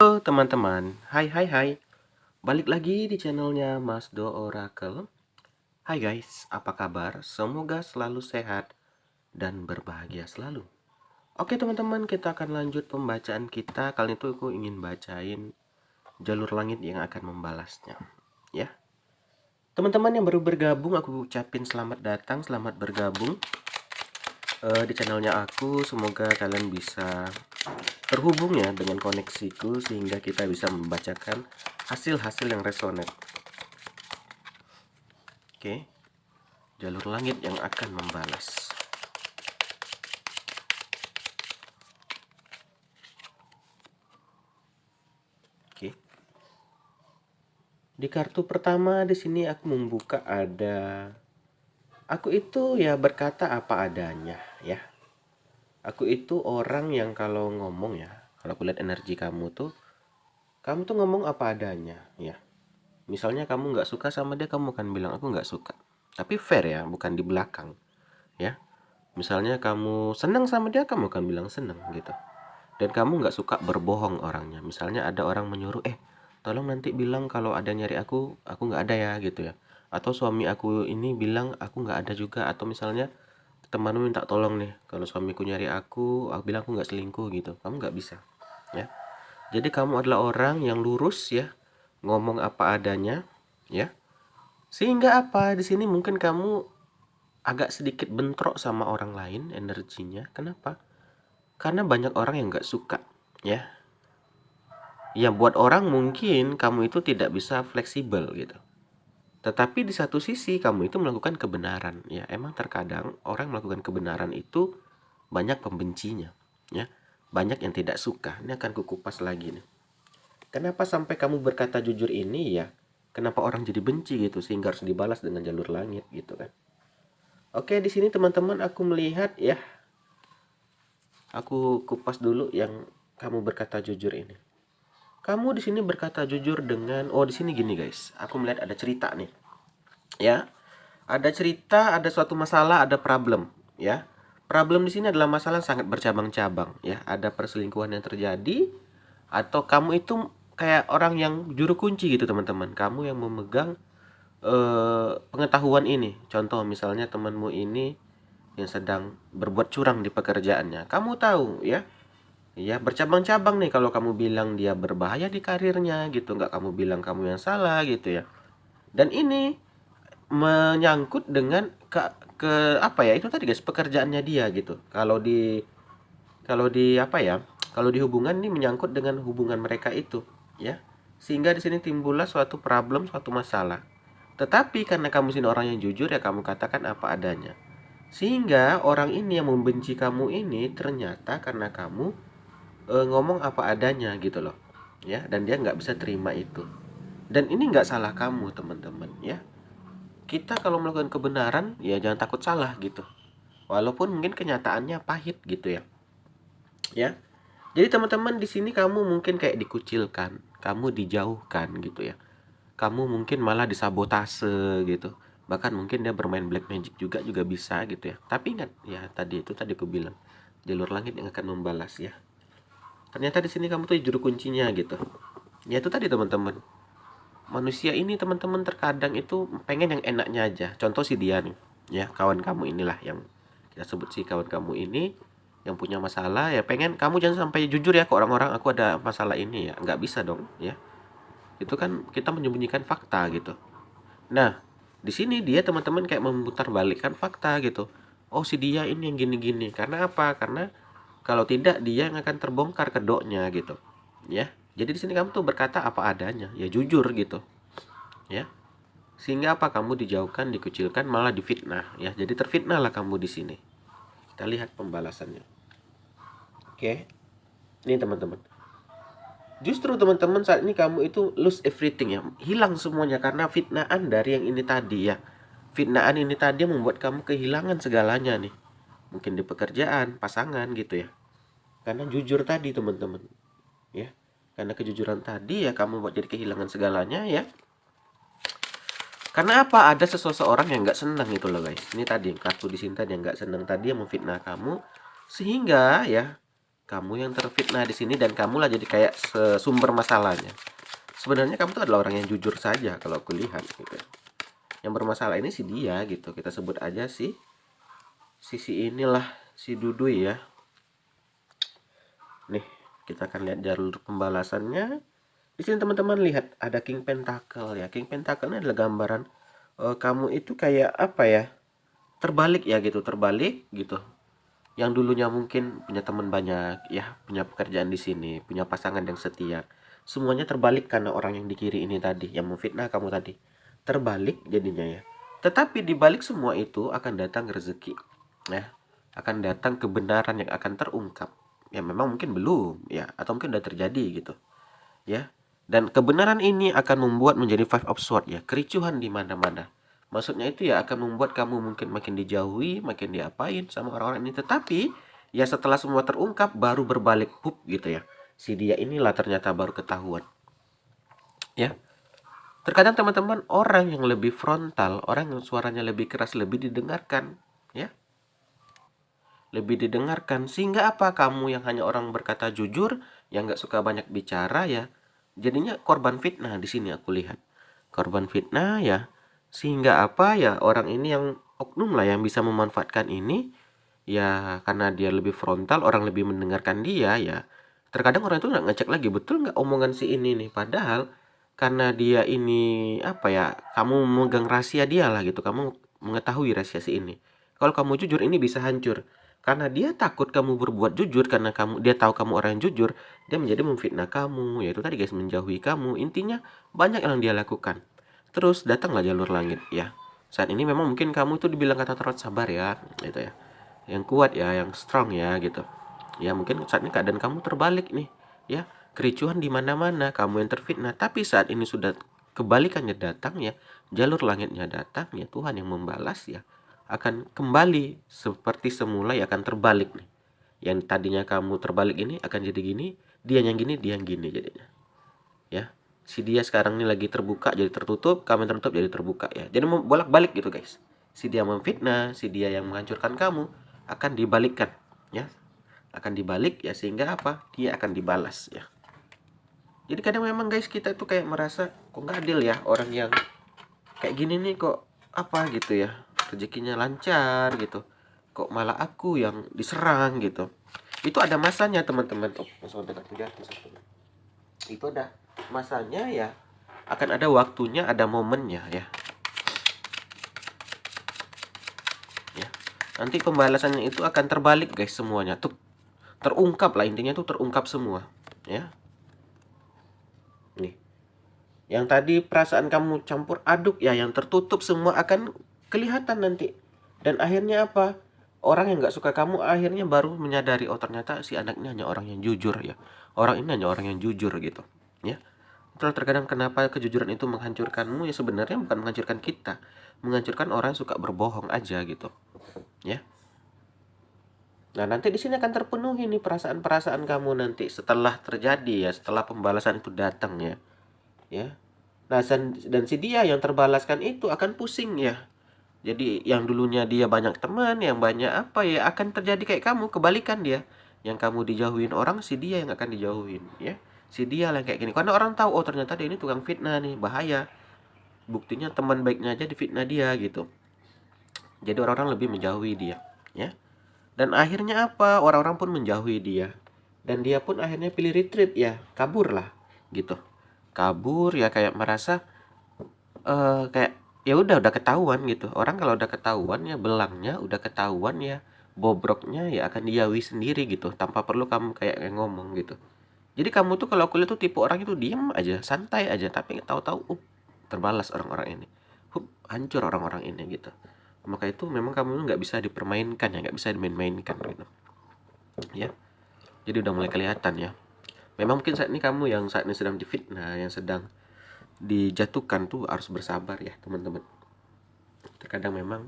Halo teman-teman, hai. Balik lagi di channelnya Mas Do Oracle. Hai guys, apa kabar? Semoga selalu sehat dan berbahagia selalu. Oke teman-teman, kita akan lanjut pembacaan kita. Kali itu aku ingin bacain jalur langit yang akan membalasnya. Ya, teman-teman yang baru bergabung, aku ucapin selamat datang, selamat bergabung di channelnya aku. Semoga kalian bisa terhubung ya dengan koneksiku sehingga kita bisa membacakan hasil-hasil yang resonan. Oke, jalur langit yang akan membalas. Oke, di kartu pertama di sini aku membuka ada aku itu ya berkata apa adanya ya. Aku itu orang yang kalau ngomong ya, kalau aku lihat energi kamu tuh ngomong apa adanya ya. Misalnya kamu nggak suka sama dia, kamu akan bilang aku nggak suka. Tapi fair ya, bukan di belakang ya. Misalnya kamu senang sama dia, kamu akan bilang senang gitu. Dan kamu nggak suka berbohong orangnya. Misalnya ada orang menyuruh, tolong nanti bilang kalau ada nyari aku nggak ada ya gitu ya. Atau suami aku ini bilang aku nggak ada juga. Atau misalnya temanmu minta tolong nih, kalau suamiku nyari aku bilang aku nggak selingkuh gitu. Kamu nggak bisa ya. Jadi kamu adalah orang yang lurus ya, ngomong apa adanya ya. Sehingga apa di sini mungkin kamu agak sedikit bentrok sama orang lain energinya. Kenapa? Karena banyak orang yang nggak suka ya. Ya buat orang mungkin kamu itu tidak bisa fleksibel gitu. Tetapi di satu sisi kamu itu melakukan kebenaran. Ya emang terkadang orang melakukan kebenaran itu banyak pembencinya ya. Banyak yang tidak suka. Ini akan kukupas lagi nih. Kenapa sampai kamu berkata jujur ini ya? Kenapa orang jadi benci gitu sehingga harus dibalas dengan jalur langit gitu kan? Oke, di sini teman-teman aku melihat ya. Aku kupas dulu yang kamu berkata jujur ini. Kamu di sini berkata jujur dengan di sini gini guys. Aku melihat ada cerita nih. Ya. Ada cerita, ada suatu masalah, ada problem, ya. Problem di sini adalah masalah sangat bercabang-cabang, ya. Ada perselingkuhan yang terjadi atau kamu itu kayak orang yang juru kunci gitu, teman-teman. Kamu yang memegang pengetahuan ini. Contoh misalnya temanmu ini yang sedang berbuat curang di pekerjaannya. Kamu tahu, ya. Ya, bercabang-cabang nih kalau kamu bilang dia berbahaya di karirnya gitu, nggak kamu bilang kamu yang salah gitu ya. Dan ini menyangkut dengan ke apa ya? Itu tadi guys, pekerjaannya dia gitu. Kalau di apa ya? Kalau di hubungan ini menyangkut dengan hubungan mereka itu, ya. Sehingga di sini timbullah suatu problem, suatu masalah. Tetapi karena kamu sini orang yang jujur ya kamu katakan apa adanya. Sehingga orang ini yang membenci kamu ini ternyata karena kamu ngomong apa adanya gitu loh ya, dan dia nggak bisa terima itu. Dan ini nggak salah kamu teman-teman ya. Kita kalau melakukan kebenaran ya jangan takut salah gitu, walaupun mungkin kenyataannya pahit gitu ya. Jadi teman-teman di sini kamu mungkin kayak dikucilkan, kamu dijauhkan gitu ya, kamu mungkin malah disabotase gitu, bahkan mungkin dia bermain black magic juga bisa gitu ya. Tapi ingat ya, tadi aku bilang jalur langit yang akan membalas ya. Ternyata di sini kamu tuh juru kuncinya gitu. Ya itu tadi teman-teman. Manusia ini teman-teman terkadang itu pengen yang enaknya aja. Contoh si dia nih, ya kawan kamu inilah yang kita sebut si kawan kamu ini yang punya masalah ya, pengen kamu jangan sampai jujur ya ke orang-orang aku ada masalah ini ya. Nggak bisa dong ya. Itu kan kita menyembunyikan fakta gitu. Nah, di sini dia teman-teman kayak memutar balikkan fakta gitu. Oh si dia ini yang gini-gini. Karena apa? Karena kalau tidak dia yang akan terbongkar kedoknya gitu. Ya. Jadi di sini kamu tuh berkata apa adanya, ya jujur gitu. Ya. Sehingga apa? Kamu dijauhkan, dikucilkan, malah difitnah ya. Jadi terfitnahlah kamu di sini. Kita lihat pembalasannya. Oke. Ini teman-teman. Justru teman-teman saat ini kamu itu lose everything ya. Hilang semuanya karena fitnaan dari yang ini tadi ya. Fitnaan ini tadi membuat kamu kehilangan segalanya nih. Mungkin di pekerjaan, pasangan gitu ya. Karena jujur tadi teman-teman. Ya. Karena kejujuran tadi ya kamu buat jadi kehilangan segalanya ya. Karena apa? Ada seseorang yang nggak senang itu loh guys. Ini tadi kartu di sini tadi yang nggak senang tadi yang memfitnah kamu, sehingga ya Kamu yang terfitnah di sini dan kamulah jadi kayak sumber masalahnya. Sebenarnya kamu tuh adalah orang yang jujur saja kalau aku lihat gitu. Yang bermasalah ini si dia gitu. Kita sebut aja si inilah si Dudui ya. Nih, kita akan lihat jalur pembalasannya. Di sini teman-teman lihat ada King Pentacle ya. King Pentacle ini adalah gambaran kamu itu kayak apa ya? Terbalik ya gitu, terbalik gitu. Yang dulunya mungkin punya teman banyak ya, punya pekerjaan di sini, punya pasangan yang setia. Semuanya terbalik karena orang yang di kiri ini tadi, yang memfitnah kamu tadi. Terbalik jadinya ya. Tetapi di balik semua itu akan datang rezeki. Ya, akan datang kebenaran yang akan terungkap. Ya memang mungkin belum ya, atau mungkin udah terjadi gitu. Ya. Dan kebenaran ini akan membuat menjadi Five of Swords ya, kericuhan di mana-mana. Maksudnya itu ya akan membuat kamu mungkin makin dijauhi, makin diapain sama orang-orang ini. Tetapi ya setelah semua terungkap baru berbalik pup gitu ya. Si dia inilah ternyata baru ketahuan. Ya. Terkadang teman-teman orang yang lebih frontal, orang yang suaranya lebih keras lebih didengarkan, ya. Lebih didengarkan sehingga apa? Kamu yang hanya orang berkata jujur, yang nggak suka banyak bicara ya, jadinya korban fitnah di sini aku lihat. Korban fitnah ya. Sehingga apa ya? Orang ini yang oknum lah yang bisa memanfaatkan ini ya karena dia lebih frontal, orang lebih mendengarkan dia ya. Terkadang orang itu nggak ngecek lagi betul nggak omongan si ini nih. Padahal karena dia ini apa ya? Kamu memegang rahasia dia lah gitu. Kamu mengetahui rahasia si ini. Kalau kamu jujur ini bisa hancur. Karena dia takut kamu berbuat jujur karena dia tahu kamu orang yang jujur, dia menjadi memfitnah kamu, yaitu tadi guys menjauhi kamu. Intinya banyak yang dia lakukan. Terus datanglah jalur langit ya. Saat ini memang mungkin kamu itu dibilang kata terot sabar ya, gitu ya. Yang kuat ya, yang strong ya gitu. Ya mungkin saat ini keadaan kamu terbalik nih, ya. Kericuhan di mana-mana, kamu yang terfitnah. Tapi saat ini sudah kebalikannya datang ya, jalur langitnya datang ya, Tuhan yang membalas ya. Akan kembali seperti semula ya, akan terbalik nih. Yang tadinya kamu terbalik ini akan jadi gini, dia yang gini, dia yang gini jadinya. Ya. Si dia sekarang ini lagi terbuka jadi tertutup, kamu yang tertutup jadi terbuka ya. Jadi bolak-balik gitu guys. Si dia memfitnah, si dia yang menghancurkan kamu akan dibalikkan ya. Akan dibalik ya sehingga apa? Dia akan dibalas ya. Jadi kadang memang guys kita itu kayak merasa kok nggak adil ya, orang yang kayak gini nih kok apa gitu ya, rezekinya lancar gitu, kok malah aku yang diserang gitu. Itu ada masanya teman-teman. Itu ada masanya ya, akan ada waktunya, ada momennya ya. Ya, nanti pembalasannya itu akan terbalik guys, semuanya tuh terungkap lah, intinya tuh terungkap semua ya. Nih, yang tadi perasaan kamu campur aduk ya, yang tertutup semua akan kelihatan nanti. Dan akhirnya apa? Orang yang nggak suka kamu akhirnya baru menyadari, oh ternyata si anaknya hanya orang yang jujur ya. Orang ini hanya orang yang jujur gitu ya. Terkadang kenapa kejujuran itu menghancurkanmu ya, sebenarnya bukan menghancurkan kita, menghancurkan orang yang suka berbohong aja gitu ya. Nah nanti di sini akan terpenuhi nih perasaan-perasaan kamu nanti setelah terjadi ya, setelah pembalasan itu datang ya. Nah dan si dia yang terbalaskan itu akan pusing ya. Jadi yang dulunya dia banyak teman, yang banyak apa ya, akan terjadi kayak kamu, kebalikan dia. Yang kamu dijauhin orang, si dia yang akan dijauhin ya. Si dia lah kayak gini. Karena orang tahu, oh ternyata dia ini tukang fitnah nih, bahaya. Buktinya teman baiknya aja difitnah dia gitu. Jadi orang-orang lebih menjauhi dia ya. Dan akhirnya apa? Orang-orang pun menjauhi dia. Dan dia pun akhirnya pilih retreat ya, kabur lah gitu. Kabur ya, kayak merasa kayak ya udah ketahuan gitu. Orang kalau udah ketahuan ya, belangnya udah ketahuan ya, bobroknya ya akan dijauhi sendiri gitu, tanpa perlu kamu kayak ngomong gitu. Jadi kamu tuh kalau aku lihat tuh tipe orang itu diem aja, santai aja, tapi tahu-tahu terbalas orang-orang ini. Hancur orang-orang ini gitu. Maka itu memang kamu nggak bisa dipermainkan ya, nggak bisa dimain-mainkan gitu. Ya. Jadi udah mulai kelihatan ya. Memang mungkin saat ini kamu yang saat ini sedang difitnah, yang sedang dijatuhkan tuh harus bersabar ya teman-teman. Terkadang memang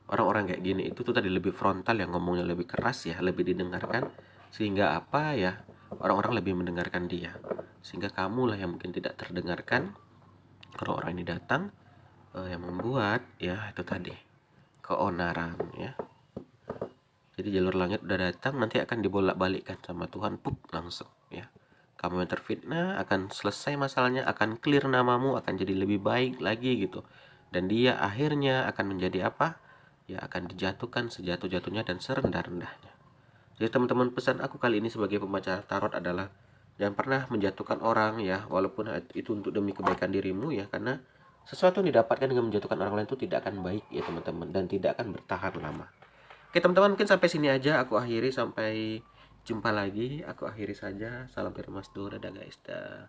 orang-orang kayak gini itu tuh tadi lebih frontal, yang ngomongnya lebih keras ya, lebih didengarkan, sehingga apa ya, orang-orang lebih mendengarkan dia, sehingga kamu lah yang mungkin tidak terdengarkan kalau orang ini datang, yang membuat ya itu tadi keonaran ya. Jadi jalur langit udah datang, nanti akan dibolak-balikkan sama Tuhan, pup, langsung ya. Kamu yang terfitnah akan selesai masalahnya, akan clear namamu, akan jadi lebih baik lagi gitu. Dan dia akhirnya akan menjadi apa? Ya akan dijatuhkan sejatuh-jatuhnya dan serendah-rendahnya. Jadi teman-teman, pesan aku kali ini sebagai pembaca tarot adalah jangan pernah menjatuhkan orang ya, walaupun itu untuk demi kebaikan dirimu ya, karena sesuatu yang didapatkan dengan menjatuhkan orang lain itu tidak akan baik ya teman-teman, dan tidak akan bertahan lama. Oke teman-teman, mungkin sampai sini aja aku akhiri, sampai jumpa lagi, aku akhiri saja. Salam dari Mas Dur, dadah guys, dah.